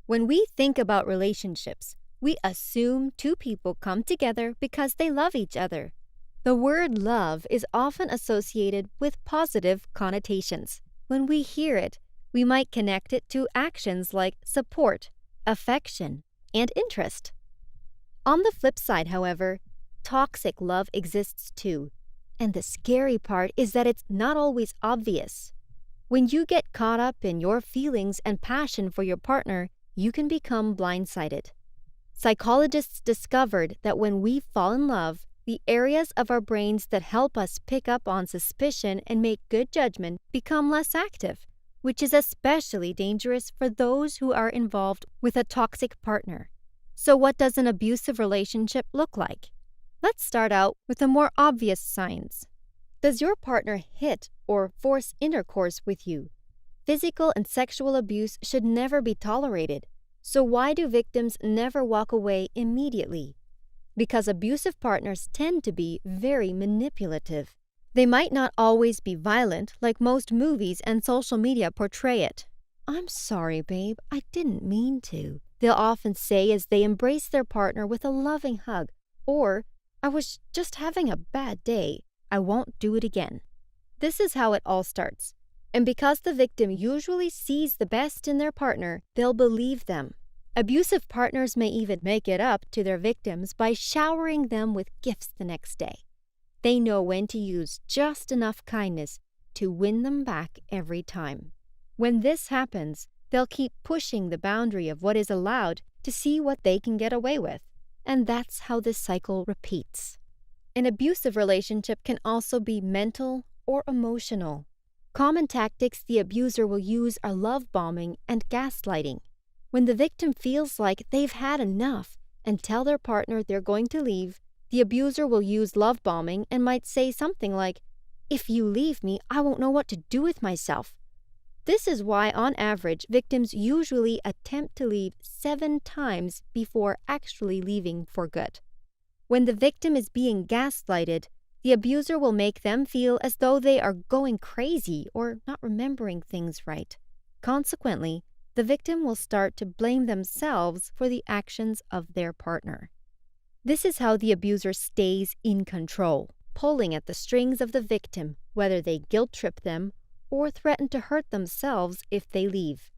When we think about relationships, we assume two people come together because they love each other. The word love is often associated with positive connotations. When we hear it, we might connect it to actions like support, affection, and interest. On the flip side, however, toxic love exists too. And the scary part is that it's not always obvious. When you get caught up in your feelings and passion for your partner, you can become blindsided. Psychologists discovered that when we fall in love, the areas of our brains that help us pick up on suspicion and make good judgment become less active, which is especially dangerous for those who are involved with a toxic partner. So what does an abusive relationship look like? Let's start out with the more obvious signs. Does your partner hit or force intercourse with you? Physical and sexual abuse should never be tolerated. So why do victims never walk away immediately? Because abusive partners tend to be very manipulative. They might not always be violent like most movies and social media portray it. "I'm sorry, babe, I didn't mean to," they'll often say as they embrace their partner with a loving hug, or "I was just having a bad day. I won't do it again." This is how it all starts. And because the victim usually sees the best in their partner, they'll believe them. Abusive partners may even make it up to their victims by showering them with gifts the next day. They know when to use just enough kindness to win them back every time. When this happens, they'll keep pushing the boundary of what is allowed to see what they can get away with. And that's how this cycle repeats. An abusive relationship can also be mental or emotional. Common tactics the abuser will use are love bombing and gaslighting. When the victim feels like they've had enough and tell their partner they're going to leave, the abuser will use love bombing and might say something like, "If you leave me, I won't know what to do with myself." This is why, on average, victims usually attempt to leave 7 times before actually leaving for good. When the victim is being gaslighted, the abuser will make them feel as though they are going crazy or not remembering things right. Consequently, the victim will start to blame themselves for the actions of their partner. This is how the abuser stays in control, pulling at the strings of the victim, whether they guilt-trip them or threaten to hurt themselves if they leave.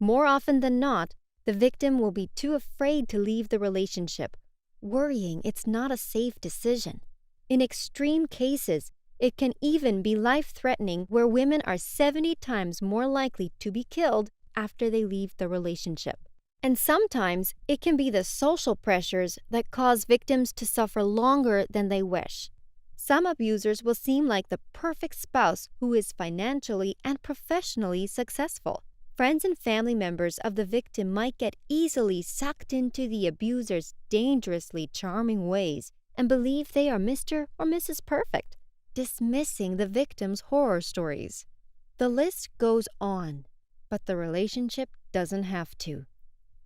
More often than not, the victim will be too afraid to leave the relationship, worrying it's not a safe decision. In extreme cases, it can even be life-threatening, where women are 70 times more likely to be killed after they leave the relationship. And sometimes it can be the social pressures that cause victims to suffer longer than they wish. Some abusers will seem like the perfect spouse who is financially and professionally successful. Friends and family members of the victim might get easily sucked into the abuser's dangerously charming ways and believe they are Mr. or Mrs. Perfect, dismissing the victim's horror stories. The list goes on, but the relationship doesn't have to.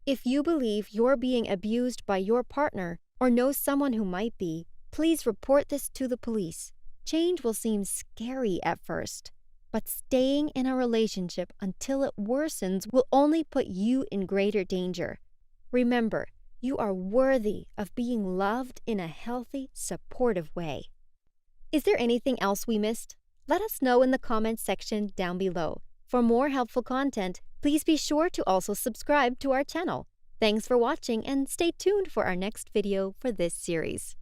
If you believe you're being abused by your partner or know someone who might be, please report this to the police. Change will seem scary at first, but staying in a relationship until it worsens will only put you in greater danger. Remember, you are worthy of being loved in a healthy, supportive way. Is there anything else we missed? Let us know in the comments section down below. For more helpful content, please be sure to also subscribe to our channel. Thanks for watching and stay tuned for our next video for this series.